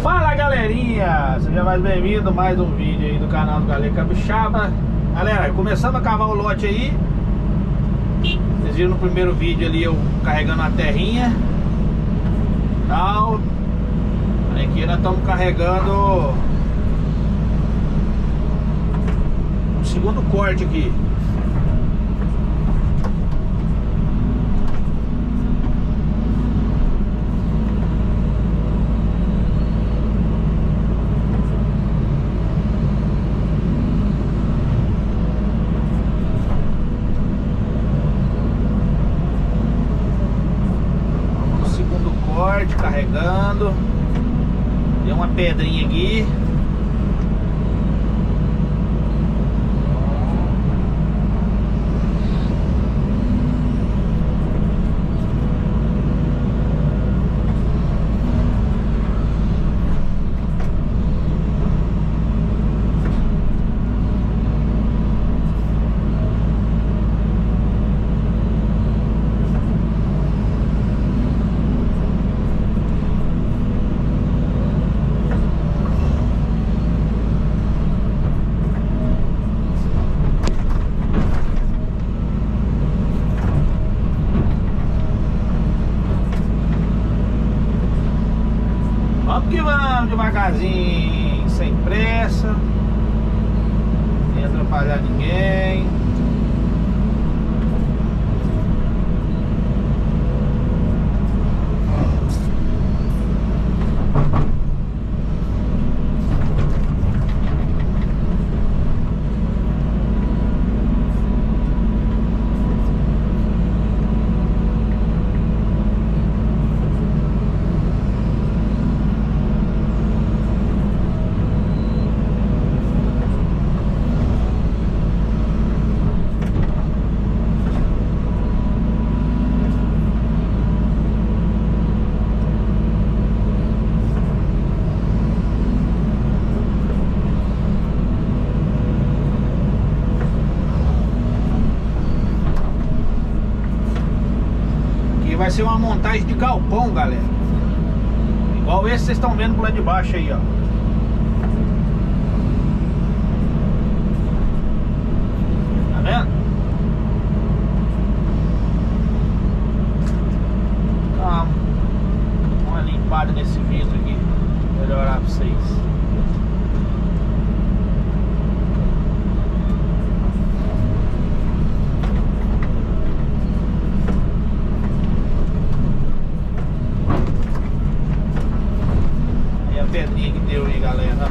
Fala galerinha, seja mais bem-vindo a mais um vídeo aí do canal do Galego Capixaba. Galera, começamos a cavar o lote aí. Vocês viram no primeiro vídeo ali eu carregando a terrinha tal. Aqui nós estamos carregando o segundo corte aqui. Carregando, deu uma pedrinha aqui. Vamos que vamos, devagarzinho, sem pressa, sem atrapalhar ninguém. Vai ser uma montagem de galpão, galera. Igual esse que vocês estão vendo por lá de baixo aí, ó. Tá vendo? Calma. Dá uma limpada nesse vidro aqui. Melhorar pra vocês. Pedrinha que deu aí, galera.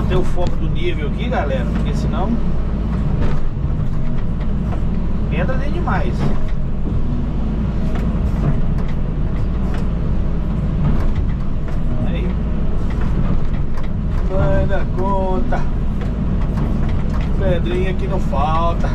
Manter o foco do nível aqui, galera, porque senão entra nem demais. Aí. Vai dar conta. Pedrinha que não falta.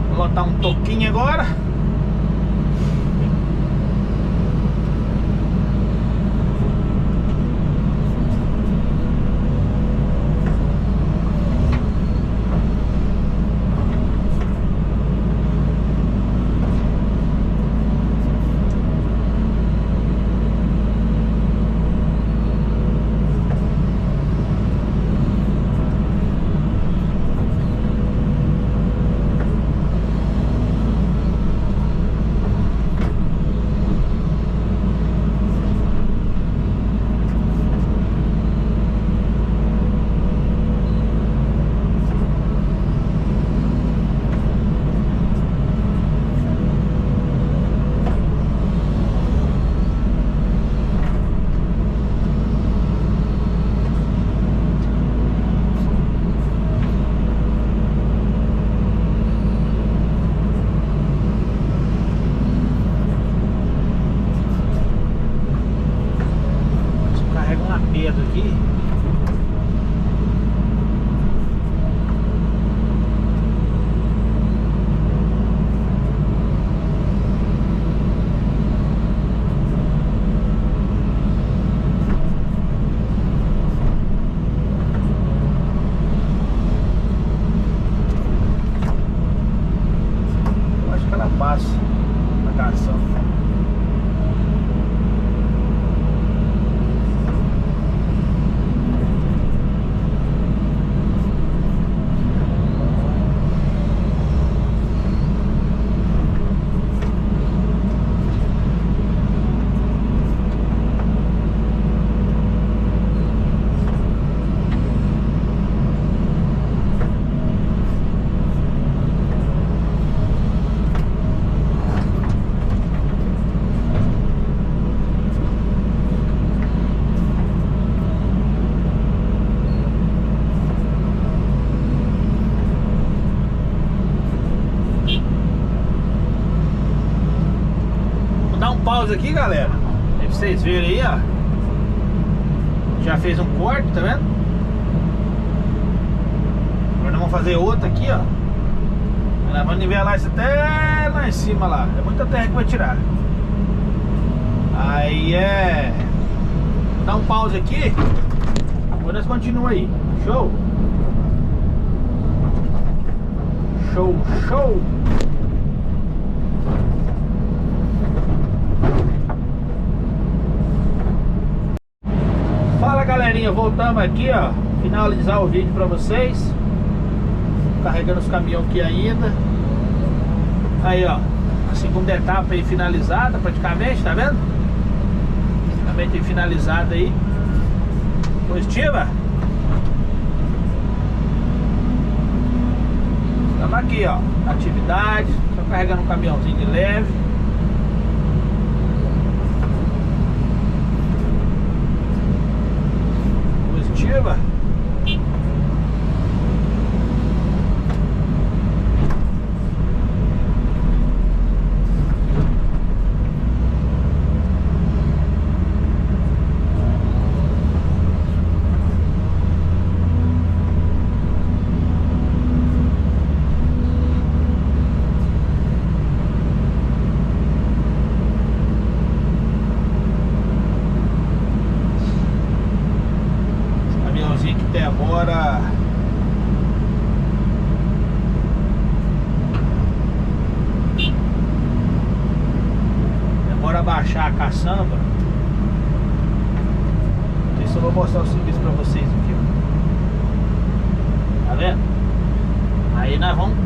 Vou lotar um toquinho agora. Pedro aqui. Eu acho que ela passa na canção. Pausa aqui, galera, aí pra vocês verem aí, ó. Já fez um corte, tá vendo? Agora nós vamos fazer outro aqui, ó. Nós vamos nivelar isso até lá em cima lá. É muita terra que vai tirar. Aí vou dar um pause aqui. Agora nós continuamos aí. Show? Show, show! Fala, galerinha, voltamos aqui, ó, finalizar o vídeo pra vocês. Carregando os caminhões aqui ainda. Aí, ó, a segunda etapa aí finalizada praticamente, tá vendo? Praticamente finalizada aí. Positiva. Estamos aqui, ó, atividade. Estou carregando um caminhãozinho de leve. Positiva. Até agora baixar a caçamba. Não sei se eu vou mostrar o serviço pra vocês aqui, ó. Tá vendo? Aí nós vamos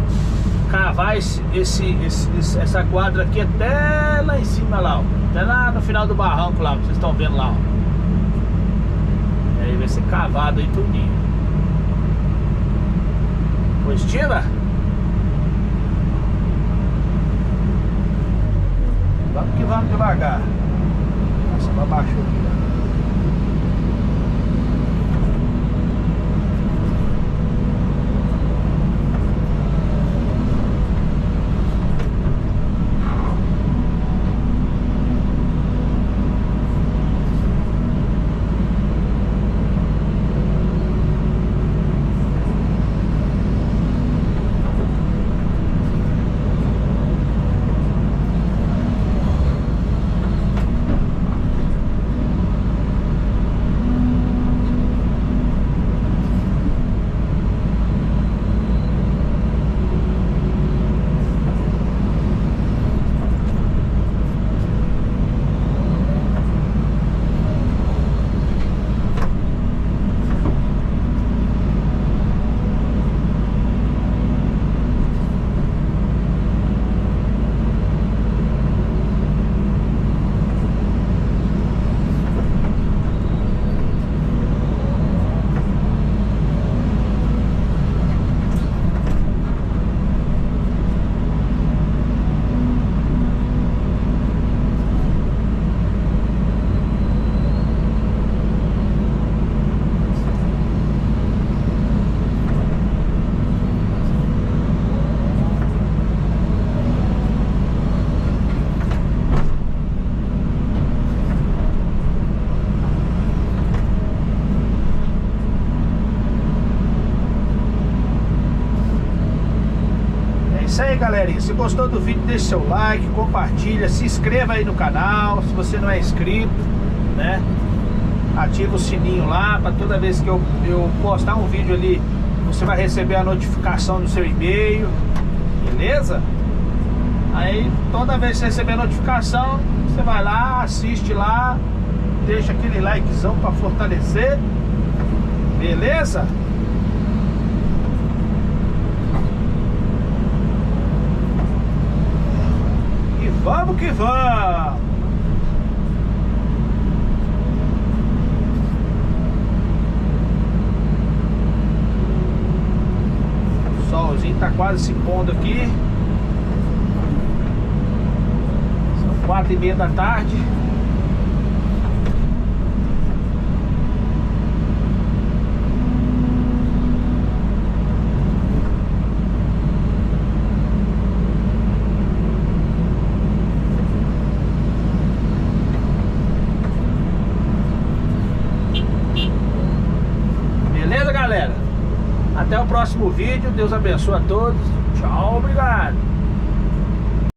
cavar cavar essa quadra aqui até lá em cima lá, ó. Até lá no final do barranco lá, vocês estão vendo lá, ó. E aí vai ser cavado aí tudinho. Positiva? Vamos que vamos devagar. Nossa, pra baixo aqui, ó. Isso aí, galerinha, se gostou do vídeo, deixe seu like, compartilha, se inscreva aí no canal, se você não é inscrito, né? Ativa o sininho lá, para toda vez que eu postar um vídeo ali, você vai receber a notificação no seu e-mail, beleza? Aí, toda vez que você receber a notificação, você vai lá, assiste lá, deixa aquele likezão para fortalecer, beleza? Vamos que vamos! O solzinho tá quase se pondo aqui. São 4h30 da tarde. Beleza, galera? Até o próximo vídeo. Deus abençoe a todos. Tchau, obrigado.